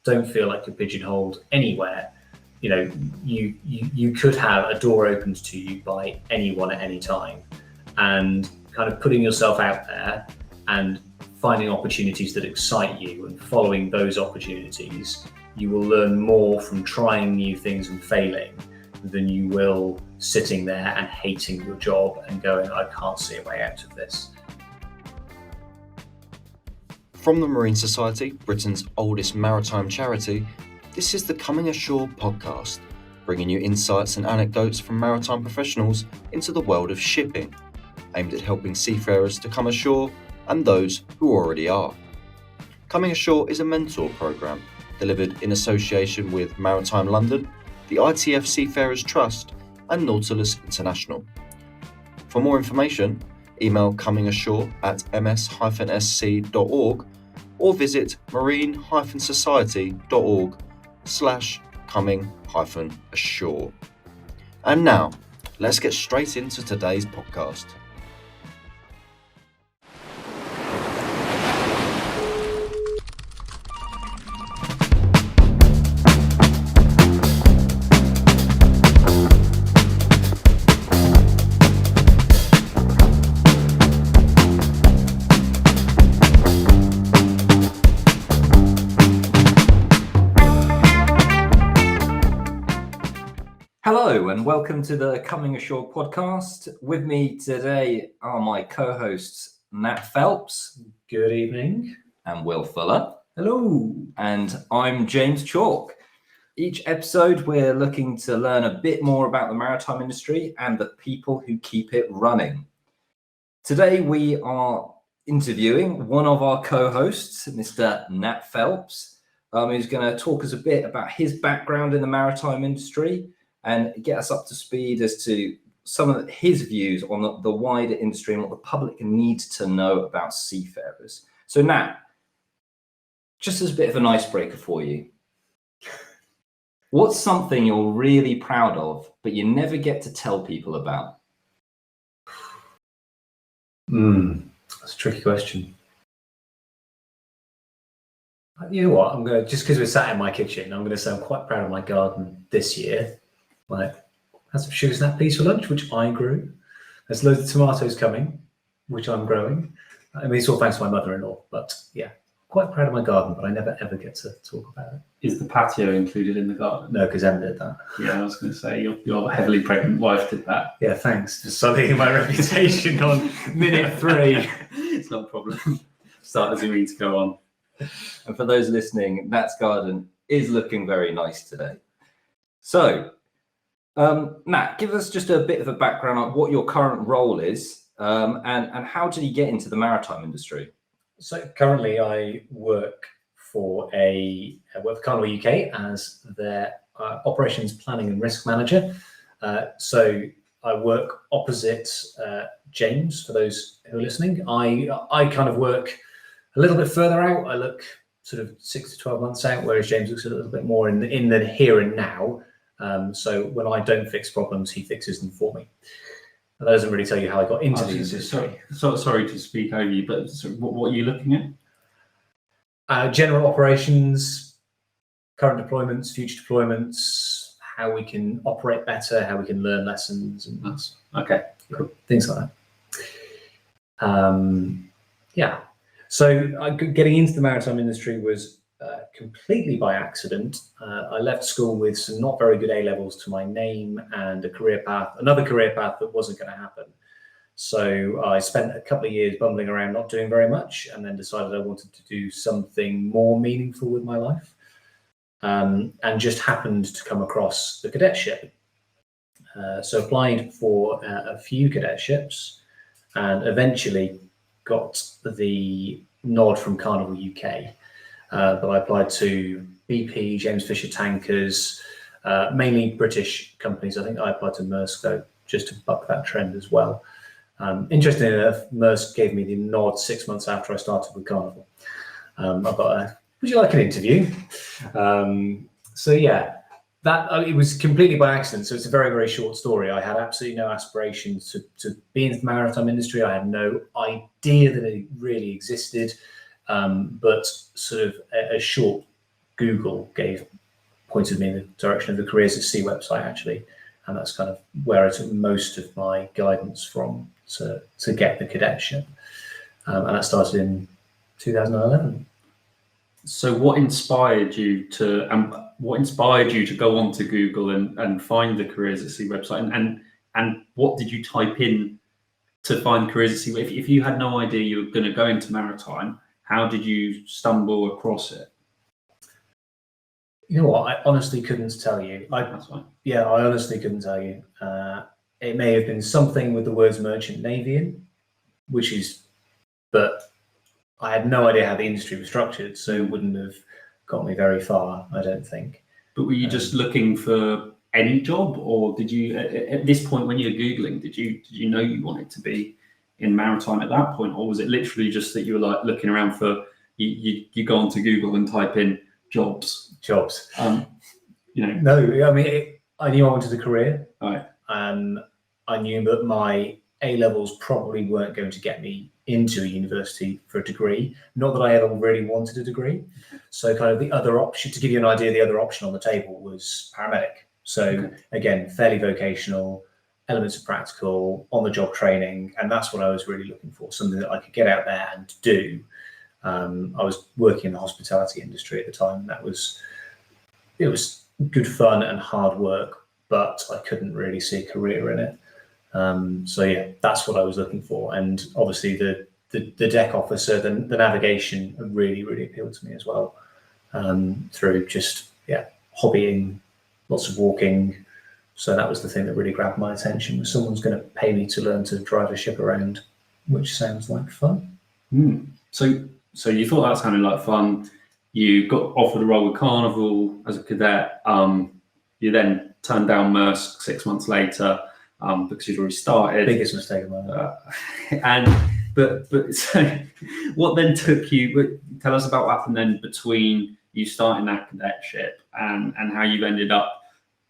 don't feel like you're pigeonholed anywhere. You could have a door opened to you by anyone at any time, and kind of putting yourself out there and finding opportunities that excite you and following those opportunities, you will learn more from trying new things and failing than you will sitting there and hating your job and going, I can't see a way out of this. From the Marine Society, Britain's oldest maritime charity, this is the Coming Ashore podcast, bringing you insights and anecdotes from maritime professionals into the world of shipping, aimed at helping seafarers to come ashore and those who already are. Coming Ashore is a mentor programme delivered in association with Maritime London, the ITF Seafarers Trust and Nautilus International. For more information, email comingashore@ms-sc.org or visit marine-society.org/coming-ashore. And now, let's get straight into today's podcast. Hello and welcome to the Coming Ashore podcast. With me today are my co-hosts Nat Phelps. Good evening. And Will Fuller. Hello. And I'm James Chalk. Each episode we're looking to learn a bit more about the maritime industry and the people who keep it running. Today we are interviewing one of our co-hosts, Mr. Nat Phelps, who's going to talk us a bit about his background in the maritime industry and get us up to speed as to some of his views on the wider industry and what the public needs to know about seafarers. So Nat, just as a bit of an icebreaker for you, what's something you're really proud of, but you never get to tell people about? That's a tricky question. You know what? Just because we're sat in my kitchen, I'm going to say I'm quite proud of my garden this year. Like, had some sugar snap peas for lunch, which I grew. There's loads of tomatoes coming, which I'm growing. I mean, it's all thanks to my mother-in-law. But yeah, quite proud of my garden, but I never ever get to talk about it. Is the patio included in the garden? No, because Em did that. Yeah, I was going to say your heavily pregnant wife did that. Yeah, thanks for sullying my reputation on minute 3. It's not a problem. Start as you mean to go on. And for those listening, Nat's garden is looking very nice today. So, Nat, give us just a bit of a background on what your current role is and how did you get into the maritime industry? So currently I work for Carnival UK as their operations planning and risk manager. So I work opposite James, for those who are listening. I kind of work a little bit further out. I look sort of 6 to 12 months out, whereas James looks a little bit more in the here and now. So when I don't fix problems, he fixes them for me. That doesn't really tell you how I got into the industry. Sorry to speak over you, but what are you looking at? General operations, current deployments, future deployments, how we can operate better, how we can learn lessons, and that's okay, cool. Things like that. Yeah. So getting into the maritime industry was completely by accident. I left school with some not very good A-levels to my name and another career path that wasn't going to happen. So I spent a couple of years bumbling around, not doing very much, and then decided I wanted to do something more meaningful with my life, and just happened to come across the cadetship. So applied for a few cadetships and eventually got the nod from Carnival UK. But I applied to BP, James Fisher Tankers, mainly British companies. I think I applied to Maersk though, just to buck that trend as well. Interestingly enough, Maersk gave me the nod 6 months after I started with Carnival. I got would you like an interview? So yeah, it was completely by accident. So it's a very, very short story. I had absolutely no aspirations to be in the maritime industry. I had no idea that it really existed. But sort of a short Google pointed me in the direction of the Careers at Sea website, actually. And that's kind of where I took most of my guidance from to get the cadetship. And that started in 2011. So what inspired you to go onto Google and find the Careers at Sea website, and what did you type in to find Careers at Sea? If you had no idea you were going to go into maritime, how did you stumble across it? You know what? I honestly couldn't tell you. That's fine. Yeah, I honestly couldn't tell you. It may have been something with the words merchant navy in, but I had no idea how the industry was structured, so it wouldn't have got me very far, I don't think. But were you just looking for any job, or did you, at this point when you were Googling, did you know you wanted to be in maritime at that point, or was it literally just that you were like looking around for, you go onto Google and type in jobs? No, I mean, I knew I wanted a career. Right. I knew that my A-levels probably weren't going to get me into a university for a degree. Not that I ever really wanted a degree. So kind of the other option, to give you an idea, the other option on the table was paramedic. So again, fairly vocational, elements of practical, on-the-job training, and that's what I was really looking for, something that I could get out there and do. I was working in the hospitality industry at the time. It was good fun and hard work, but I couldn't really see a career in it. So yeah, that's what I was looking for. And obviously the deck officer, the navigation really, really appealed to me as well, through just, hobbying, lots of walking. So that was the thing that really grabbed my attention, was someone's going to pay me to learn to drive a ship around, which sounds like fun. So you thought that sounded like fun. You got offered a role with Carnival as a cadet. You then turned down Maersk 6 months later because you'd already started. Biggest mistake of my life. But so what then took you? Tell us about what happened then between you starting that cadetship and how you ended up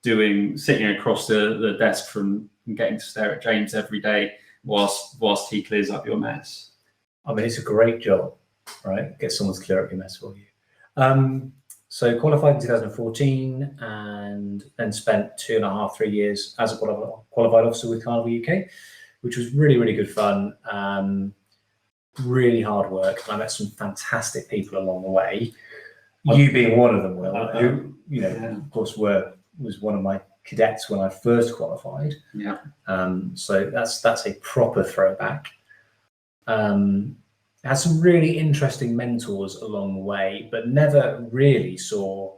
sitting across the desk from getting to stare at James every day whilst he clears up your mess. I mean, it's a great job, right? Get someone to clear up your mess for you. So qualified in 2014 and then spent 2.5, 3 years as a qualified officer with Carnival UK, which was really, really good fun. Really hard work. I met some fantastic people along the way. You being one of them, Will, who, of course, was one of my cadets when I first qualified. Yeah. So that's a proper throwback. Had some really interesting mentors along the way, but never really saw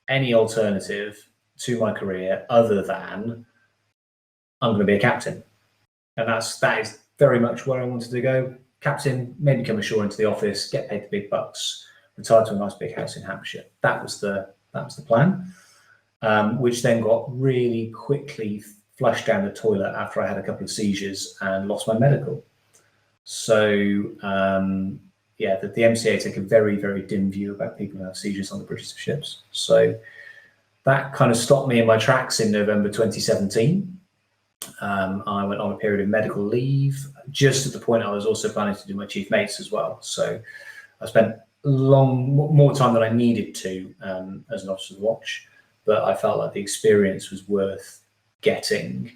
any alternative to my career other than I'm going to be a captain. And that is very much where I wanted to go. Captain, maybe come ashore into the office, get paid the big bucks, retire to a nice big house in Hampshire. That was the plan, which then got really quickly flushed down the toilet after I had a couple of seizures and lost my medical. So the MCA take a very, very dim view about people who have seizures on the British ships. So that kind of stopped me in my tracks in November 2017. I went on a period of medical leave, just at the point I was also planning to do my chief mates as well. So I spent more time than I needed to as an officer of the watch, but I felt like the experience was worth getting.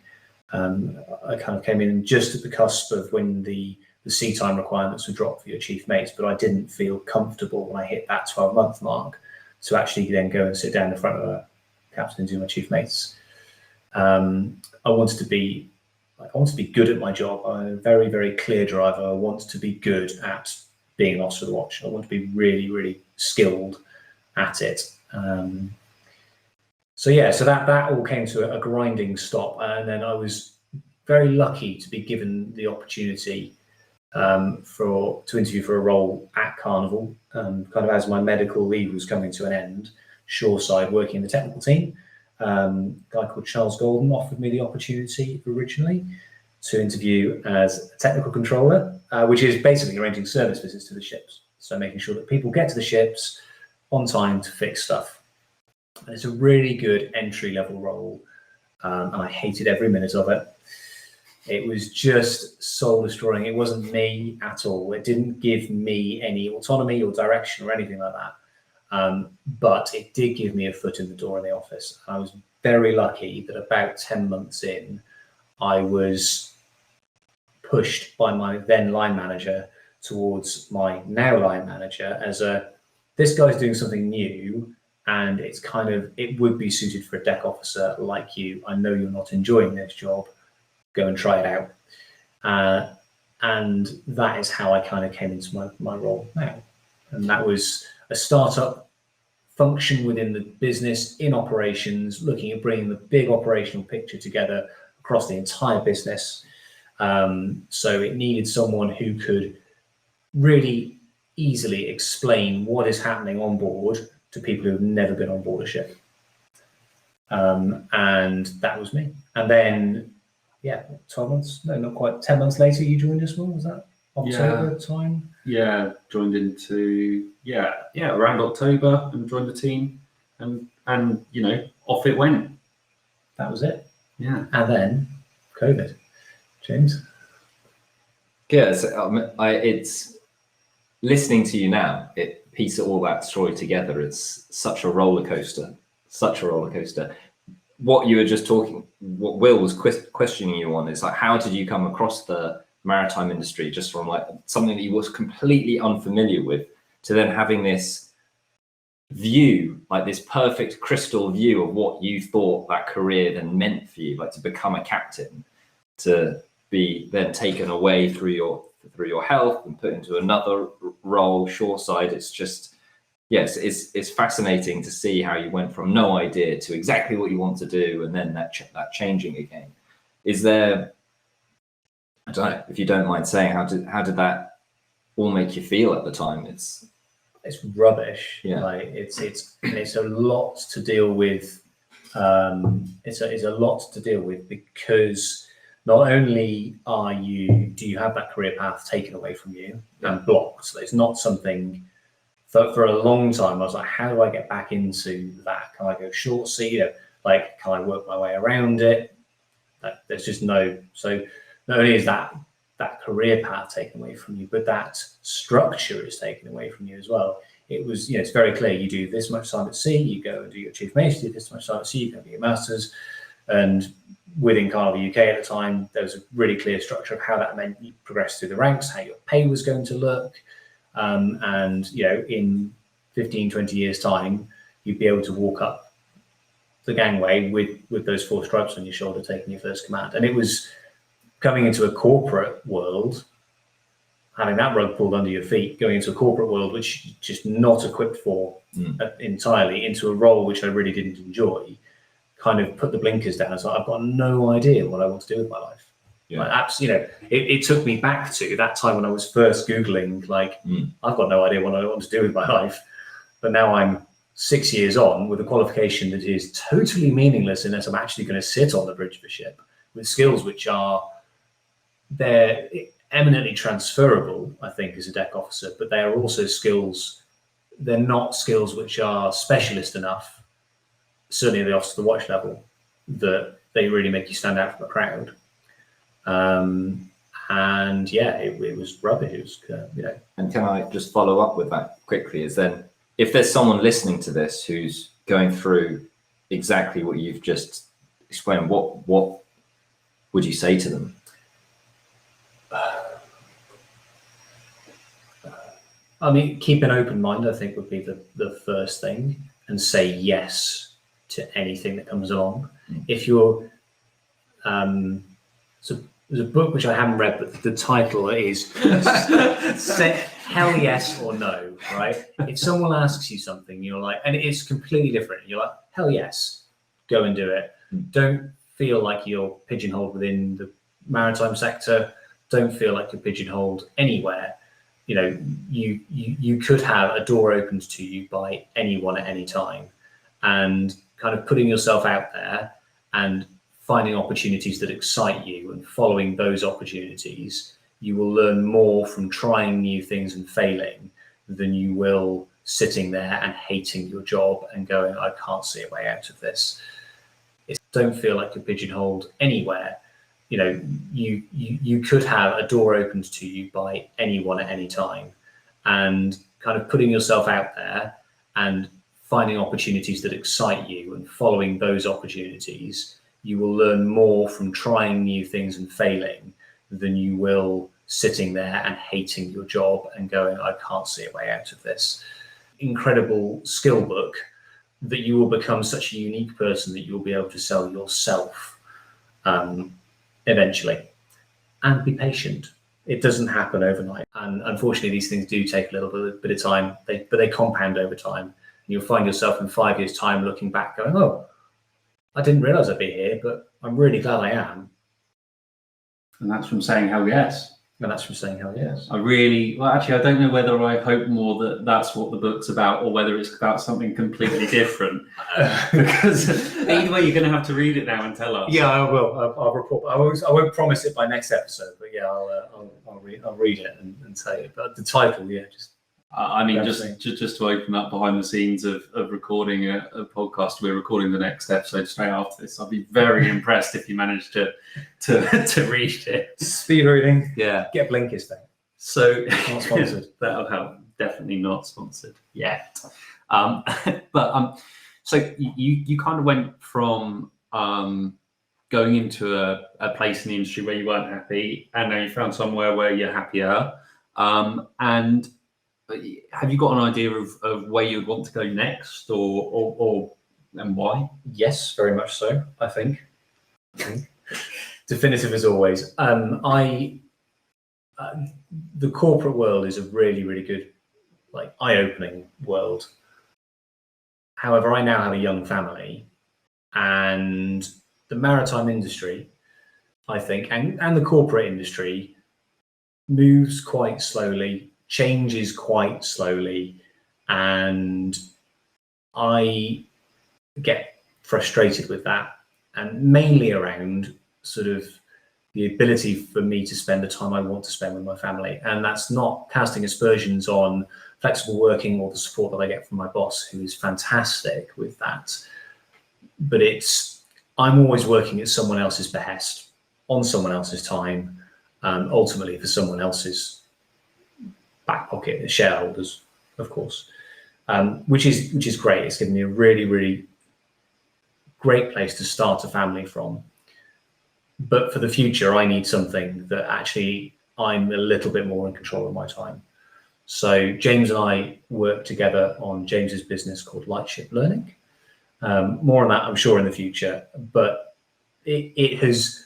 I kind of came in just at the cusp of when the sea time requirements were dropped for your chief mates, but I didn't feel comfortable when I hit that 12-month mark to actually then go and sit down in front of a captain and do my chief mates. I wanted to be good at my job. I'm a very, very clear driver. I want to be good at being an officer of the watch. I want to be really, really skilled at it. So that all came to a grinding stop, and then I was very lucky to be given the opportunity to interview for a role at Carnival, kind of as my medical leave was coming to an end, shoreside, working in the technical team. A guy called Charles Golden offered me the opportunity originally to interview as a technical controller, which is basically arranging service visits to the ships. So making sure that people get to the ships on time to fix stuff. And it's a really good entry-level role, and I hated every minute of it. It was just soul-destroying. It wasn't me at all. It didn't give me any autonomy or direction or anything like that. But it did give me a foot in the door in the office. I was very lucky that about 10 months in, I was pushed by my then line manager towards my now line manager as this guy's doing something new, and it would be suited for a deck officer like you. I know you're not enjoying this job. Go and try it out. And that is how I kind of came into my role now. And that was a startup function within the business in operations, looking at bringing the big operational picture together across the entire business. So it needed someone who could really easily explain what is happening on board to people who have never been on board a ship. And that was me. And then, 12 months, no, not quite, 10 months later, you joined us, was that October time? Yeah, joined into, around October and joined the team. And off it went. That was it. Yeah. And then COVID. James? Yeah, it's listening to you now, it piece all that story together. It's such a roller coaster. What you were just what Will was questioning you on is like, how did you come across the maritime industry just from like something that you was completely unfamiliar with to then having this view, like this perfect crystal view of what you thought that career then meant for you, like to become a captain, to be then taken away through your health and put into another role shoreside. It's just, yes, it's fascinating to see how you went from no idea to exactly what you want to do, and then that changing again. Is there, I don't know if you don't mind saying, how did that all make you feel at the time? It's rubbish. Yeah. Like it's a lot to deal with. It's a lot to deal with, because not only do you have that career path taken away from you and blocked. So it's not something. For a long time, I was like, how do I get back into that? Can I go short sea? Can I work my way around it? There's just no. So not only is that career path taken away from you, but that structure is taken away from you as well. It was, it's very clear. You do this much time at sea, you go and do your chief mate, you do this much time at sea, you go and do your masters. And within Carnival UK at the time, there was a really clear structure of how that meant you progressed through the ranks, how your pay was going to look. And in 15, 20 years time, you'd be able to walk up the gangway with those 4 stripes on your shoulder, taking your first command. And it was coming into a corporate world, having that rug pulled under your feet, going into a corporate world which you're just not equipped for entirely, into a role which I really didn't enjoy, kind of put the blinkers down. So I've got no idea what I want to do with my life. Yeah. It took me back to that time when I was first Googling, I've got no idea what I want to do with my life. But now I'm 6 years on with a qualification that is totally meaningless unless I'm actually going to sit on the bridge of a ship with skills which they're eminently transferable, I think, as a deck officer, but they are also skills, they're not skills which are specialist enough, certainly at the officer to the watch level, that they really make you stand out from the crowd. It was rubbish. It was, And can I just follow up with that quickly? Is then, if there's someone listening to this who's going through exactly what you've just explained, what would you say to them? I mean, keep an open mind, I think, would be the first thing, and say yes to anything that comes along. If you're there's a book which I haven't read, but the title is say hell yes or no, right? If someone asks you something, you're like, and it's completely different, you're like, hell yes, go and do it. Don't feel like you're pigeonholed within the maritime sector. Don't feel like you're pigeonholed anywhere. You could have a door opened to you by anyone at any time, and kind of putting yourself out there and finding opportunities that excite you and following those opportunities, you will learn more from trying new things and failing than you will sitting there and hating your job and going, I can't see a way out of this. Don't feel like you're pigeonholed anywhere. You could have a door opened to you by anyone at any time, and kind of putting yourself out there and finding opportunities that excite you and following those opportunities, you will learn more from trying new things and failing than you will sitting there and hating your job and going, I can't see a way out of this. Incredible skill book that you will become such a unique person that you'll be able to sell yourself eventually. And be patient. It doesn't happen overnight. And unfortunately, these things do take a little bit of time, but they compound over time. And you'll find yourself in 5 years' time looking back going, oh, I didn't realize I'd be here, but I'm really glad I am. And that's from saying hell yes. And that's from saying hell yes. I don't know whether I hope more that that's what the book's about or whether it's about something completely different. Because either way, you're going to have to read it now and tell us. Yeah, I will. I'll report. I won't promise it by next episode, but yeah, I'll read it and tell you. But the title, yeah, just. I mean, just to open up behind the scenes of recording a podcast, we're recording the next episode straight after this. I'd be very impressed if you managed to read it. Speed reading. Yeah. Get Blinkist then. So Not sponsored. That'll help. Definitely not sponsored yet. So you kind of went from going into a place in the industry where you weren't happy, and now you found somewhere where you're happier. And have you got an idea of where you'd want to go next, or and why? Yes, very much so. I think. Definitive as always. The corporate world is a really, really good, like, eye-opening world. However, I now have a young family, and the maritime industry, I think, and the corporate industry moves quite slowly, changes quite slowly, and I get frustrated with that, and mainly around sort of the ability for me to spend the time I want to spend with my family. And that's not casting aspersions on flexible working or the support that I get from my boss, who is fantastic with that. But I'm always working at someone else's behest, on someone else's time, ultimately for someone else's back pocket, the shareholders, of course, which is great. It's given me a really, really great place to start a family from. But for the future, I need something that actually I'm a little bit more in control of my time. So James and I work together on James's business called Lightship Learning. More on that, I'm sure, in the future. But it has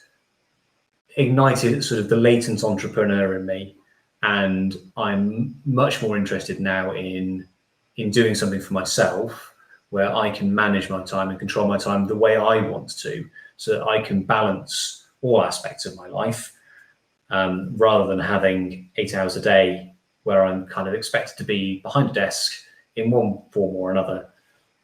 ignited sort of the latent entrepreneur in me, and I'm much more interested now in doing something for myself where I can manage my time and control my time the way I want to, so that I can balance all aspects of my life, rather than having 8 hours a day where I'm kind of expected to be behind a desk in one form or another.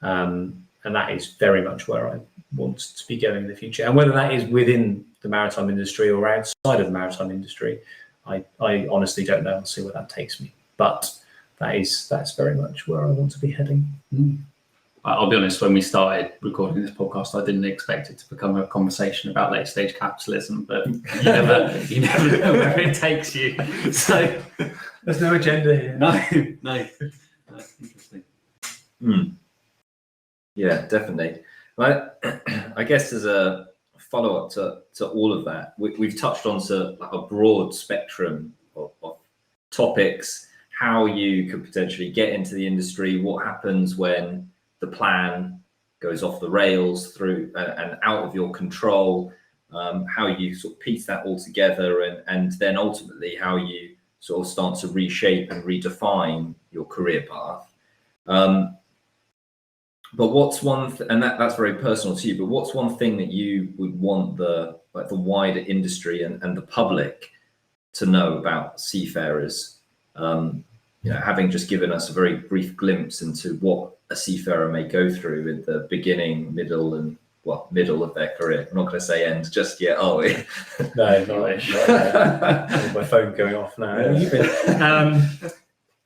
And that is very much where I want to be going in the future. And whether that is within the maritime industry or outside of the maritime industry, I honestly don't know. I'll see where that takes me. But that's very much where I want to be heading. I'll be honest, when we started recording this podcast, I didn't expect it to become a conversation about late stage capitalism, but you never know where it takes you. So there's no agenda here. No. That's interesting. Yeah, definitely. Well, I guess as a follow-up to all of that, we've touched on like a broad spectrum of topics, how you could potentially get into the industry, what happens when the plan goes off the rails through and out of your control, how you sort of piece that all together, and then ultimately how you sort of start to reshape and redefine your career path. But what's one, and that's very personal to you, but what's one thing that you would want the wider industry and the public to know about seafarers? Having just given us a very brief glimpse into what a seafarer may go through in the beginning, middle of their career. I'm not going to say end just yet, are we? No, not my phone going off now.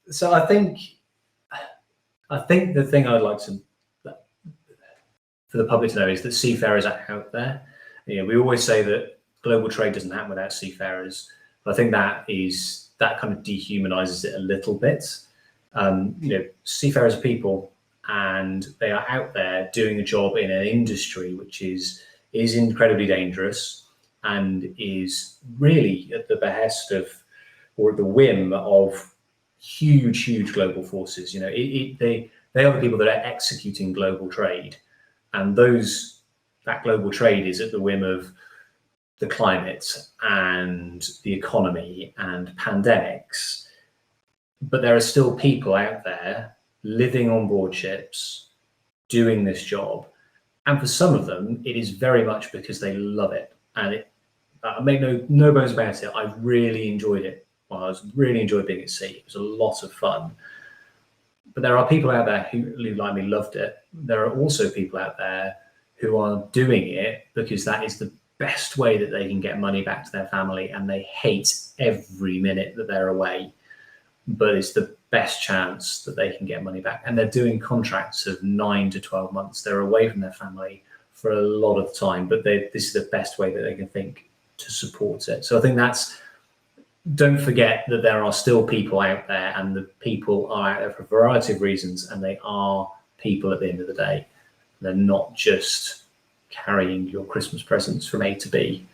So I think the thing I'd like for the public to know is that seafarers are out there. We always say that global trade doesn't happen without seafarers, but I think that kind of dehumanizes it a little bit. Seafarers are people, and they are out there doing a job in an industry which is incredibly dangerous and is really at the behest of, or at the whim of, huge global forces. They are the people that are executing global trade, and that global trade is at the whim of the climate and the economy and pandemics. But there are still people out there living on board ships, doing this job. And for some of them, it is very much because they love it. And I make no bones about it. I really enjoyed it. Well, I really enjoyed being at sea. It was a lot of fun. But there are people out there who, like me, loved it. There are also people out there who are doing it because that is the best way that they can get money back to their family, and they hate every minute that they're away. But it's the best chance that they can get money back. And they're doing contracts of 9 to 12 months. They're away from their family for a lot of time, but this is the best way that they can think to support it. So I think don't forget that there are still people out there, and the people are out there for a variety of reasons, and they are people at the end of the day. They're not just carrying your Christmas presents from A to B.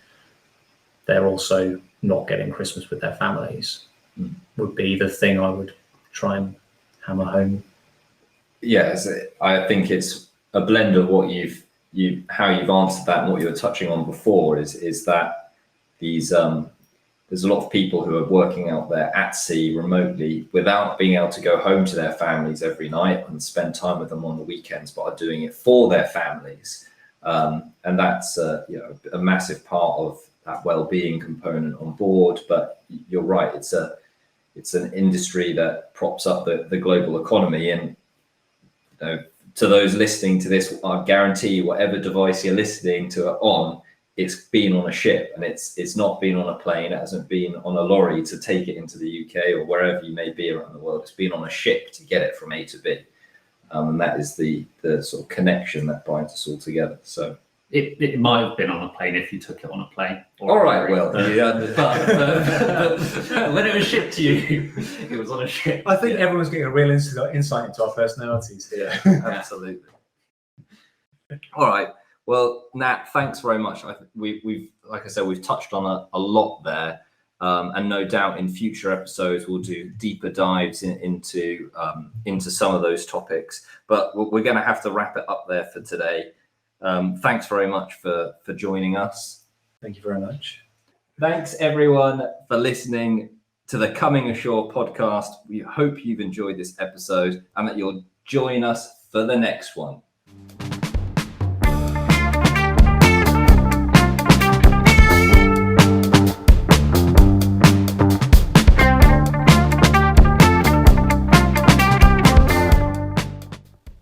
They're also not getting Christmas with their families. Would be the thing I would try and hammer home. Yes, I think it's a blend of what how you've answered that, and what you were touching on before is that these there's a lot of people who are working out there at sea remotely without being able to go home to their families every night and spend time with them on the weekends, but are doing it for their families, and that's a massive part of that well-being component on board. But you're right, it's an industry that props up the global economy. And to those listening to this, I guarantee whatever device you're listening to it on, it's been on a ship, and it's not been on a plane. It hasn't been on a lorry to take it into the UK or wherever you may be around the world. It's been on a ship to get it from A to B, and that is the sort of connection that binds us all together. So it might have been on a plane if you took it on a plane. All right, well, but when it was shipped to you, it was on a ship. I think everyone's getting a real insight into our personalities here. Absolutely. All right. Well, Nat, thanks very much. We've, like I said, we've touched on a lot there, and no doubt in future episodes we'll do deeper dives into some of those topics. But we're going to have to wrap it up there for today. Thanks very much for joining us. Thank you very much. Thanks everyone for listening to the Coming Ashore podcast. We hope you've enjoyed this episode and that you'll join us for the next one.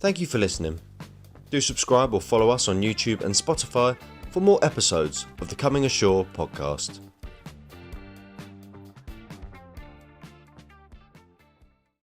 Thank you for listening. Do subscribe or follow us on YouTube and Spotify for more episodes of the Coming Ashore podcast.